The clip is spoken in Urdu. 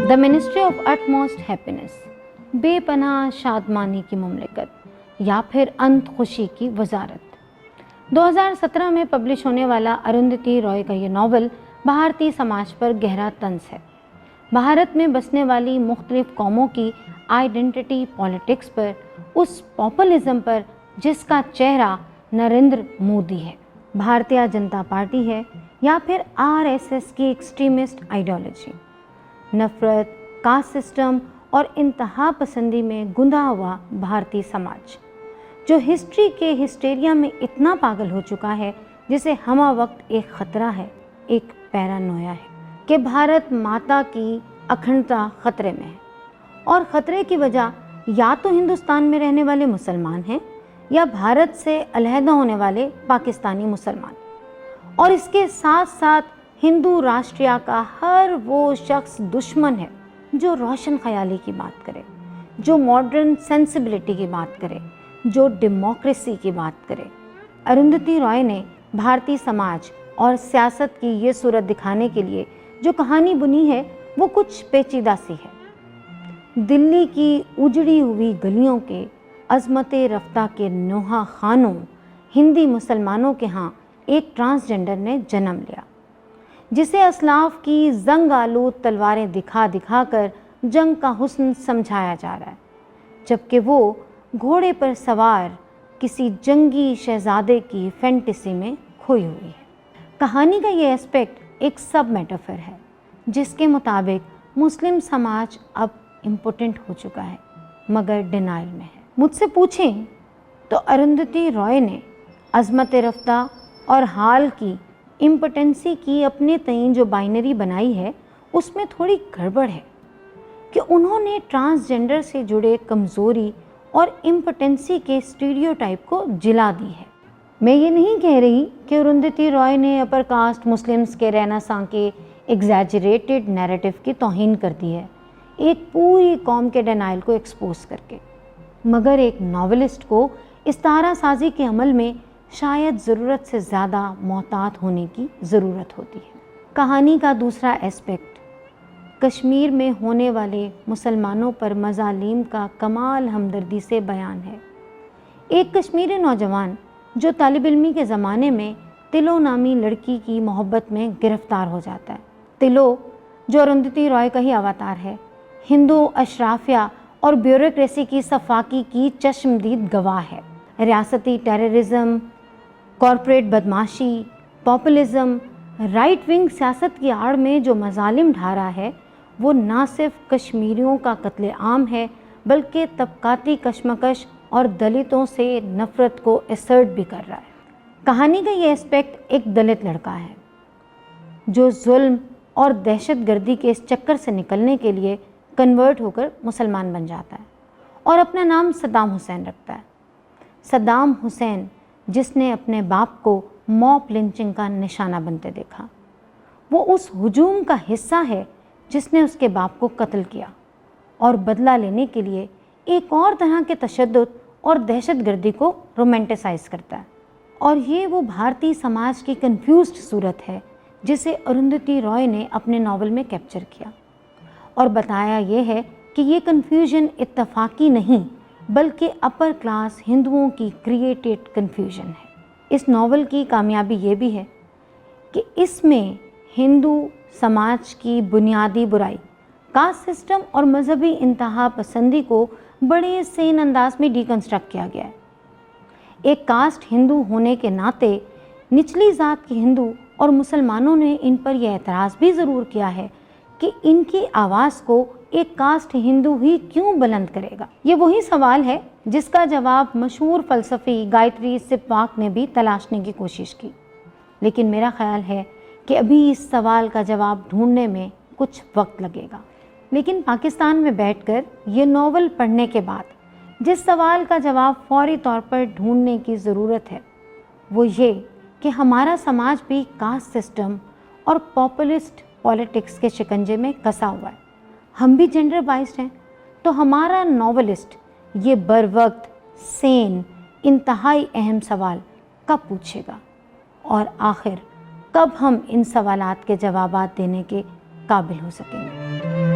The ministry of utmost happiness, بے پناہ شادمانی کی مملکت یا پھر انت خوشی کی وزارت۔ 2017 میں پبلش ہونے والا اروندھتی رائے کا یہ ناول بھارتی سماج پر گہرا طنز ہے۔ بھارت میں بسنے والی مختلف قوموں کی آئیڈینٹی پالیٹکس پر، اس پاپولزم پر جس کا چہرہ نریندر مودی ہے، بھارتیہ جنتا پارٹی ہے یا پھر RSS کی ایکسٹریمسٹ آئیڈیالوجی، نفرت، کاسٹ سسٹم اور انتہا پسندی میں گندھا ہوا بھارتی سماج، جو ہسٹری کے ہسٹیریا میں اتنا پاگل ہو چکا ہے جسے ہمہ وقت ایک خطرہ ہے، ایک پیرانویا ہے کہ بھارت ماتا کی اکھنڈتا خطرے میں ہے، اور خطرے کی وجہ یا تو ہندوستان میں رہنے والے مسلمان ہیں یا بھارت سے علیحدہ ہونے والے پاکستانی مسلمان، اور اس کے ساتھ ساتھ ہندو راشٹریہ کا ہر وہ شخص دشمن ہے جو روشن خیالی کی بات کرے، جو ماڈرن سینسبلٹی کی بات کرے، جو ڈیموکریسی کی بات کرے۔ اروندھتی رائے نے بھارتی سماج اور سیاست کی یہ صورت دکھانے کے لیے جو کہانی بنی ہے وہ کچھ پیچیدہ سی ہے۔ دلی کی اجڑی ہوئی گلیوں کے عظمت رفتہ کے نوحہ خانوں ہندی مسلمانوں کے ہاں ایک ٹرانسجنڈر نے جنم لیا، جسے اسلاف کی زنگ آلود تلواریں دکھا دکھا کر جنگ کا حسن سمجھایا جا رہا ہے، جبکہ وہ گھوڑے پر سوار کسی جنگی شہزادے کی فینٹیسی میں کھوئی ہوئی ہے۔ کہانی کا یہ اسپیکٹ ایک سب میٹافر ہے جس کے مطابق مسلم سماج اب امپوٹنٹ ہو چکا ہے مگر ڈینائل میں ہے۔ مجھ سے پوچھیں تو اروندھتی رائے نے عظمت رفتہ اور حال کی امپوٹنسی کی اپنے تئیں جو بائنری بنائی ہے اس میں تھوڑی گڑبڑ ہے کہ انہوں نے ٹرانسجنڈر سے جڑے کمزوری اور امپوٹنسی کے اسٹیریوٹائپ کو جلا دی ہے۔ میں یہ نہیں کہہ رہی کہ اروندھتی رائے نے اپر کاسٹ مسلمز کے رہنساں کے ایگزیجریٹڈ نیریٹو کی توہین کر دی ہے، ایک پوری قوم کے ڈینائل کو ایکسپوز کر کے، مگر ایک ناولسٹ کو استعارہ سازی کے عمل میں شاید ضرورت سے زیادہ محتاط ہونے کی ضرورت ہوتی ہے۔ کہانی کا دوسرا اسپیکٹ کشمیر میں ہونے والے مسلمانوں پر مظالم کا کمال ہمدردی سے بیان ہے۔ ایک کشمیری نوجوان جو طالب علمی کے زمانے میں تلو نامی لڑکی کی محبت میں گرفتار ہو جاتا ہے۔ تلو جو اروندھتی رائے کا ہی اواتار ہے، ہندو اشرافیہ اور بیوروکریسی کی صفاقی کی چشمدید گواہ ہے۔ ریاستی ٹیررزم، کارپوریٹ بدماشی، پاپولزم، رائٹ ونگ سیاست کی آڑ میں جو مظالم ڈھا رہا ہے وہ نہ صرف کشمیریوں کا قتل عام ہے بلکہ طبقاتی کشمکش اور دلتوں سے نفرت کو اسرٹ بھی کر رہا ہے۔ کہانی کا یہ اسپیکٹ ایک دلت لڑکا ہے جو ظلم اور دہشت گردی کے اس چکر سے نکلنے کے لیے کنورٹ ہو کر مسلمان بن جاتا ہے اور اپنا نام صدام حسین رکھتا ہے۔ صدام حسین جس نے اپنے باپ کو موب لنچنگ کا نشانہ بنتے دیکھا، وہ اس ہجوم کا حصہ ہے جس نے اس کے باپ کو قتل کیا اور بدلہ لینے کے لیے ایک اور طرح کے تشدد اور دہشت گردی کو رومانٹیسائز کرتا ہے۔ اور یہ وہ بھارتی سماج کی کنفیوزڈ صورت ہے جسے اروندھتی رائے نے اپنے ناول میں کیپچر کیا، اور بتایا یہ ہے کہ یہ کنفیوژن اتفاقی نہیں بلکہ اپر کلاس ہندوؤں کی کریٹڈ کنفیوژن ہے۔ اس ناول کی کامیابی یہ بھی ہے کہ اس میں ہندو سماج کی بنیادی برائی، کاسٹ سسٹم اور مذہبی انتہا پسندی کو بڑے سین انداز میں ڈی کنسٹرکٹ کیا گیا ہے۔ ایک کاسٹ ہندو ہونے کے ناطے نچلی ذات کے ہندو اور مسلمانوں نے ان پر یہ اعتراض بھی ضرور کیا ہے کہ ان کی آواز کو ایک کاسٹ ہندو ہی کیوں بلند کرے گا۔ یہ وہی سوال ہے جس کا جواب مشہور فلسفی گایتری سپواک نے بھی تلاشنے کی کوشش کی، لیکن میرا خیال ہے کہ ابھی اس سوال کا جواب ڈھونڈنے میں کچھ وقت لگے گا۔ لیکن پاکستان میں بیٹھ کر یہ ناول پڑھنے کے بعد جس سوال کا جواب فوری طور پر ڈھونڈنے کی ضرورت ہے وہ یہ کہ ہمارا سماج بھی کاسٹ سسٹم اور پاپولسٹ پالیٹکس کے شکنجے میں کسا ہوا ہے، ہم بھی جنڈر بائسڈ ہیں، تو ہمارا ناولسٹ یہ بر وقت سین انتہائی اہم سوال کب پوچھے گا، اور آخر کب ہم ان سوالات کے جوابات دینے کے قابل ہو سکیں گے۔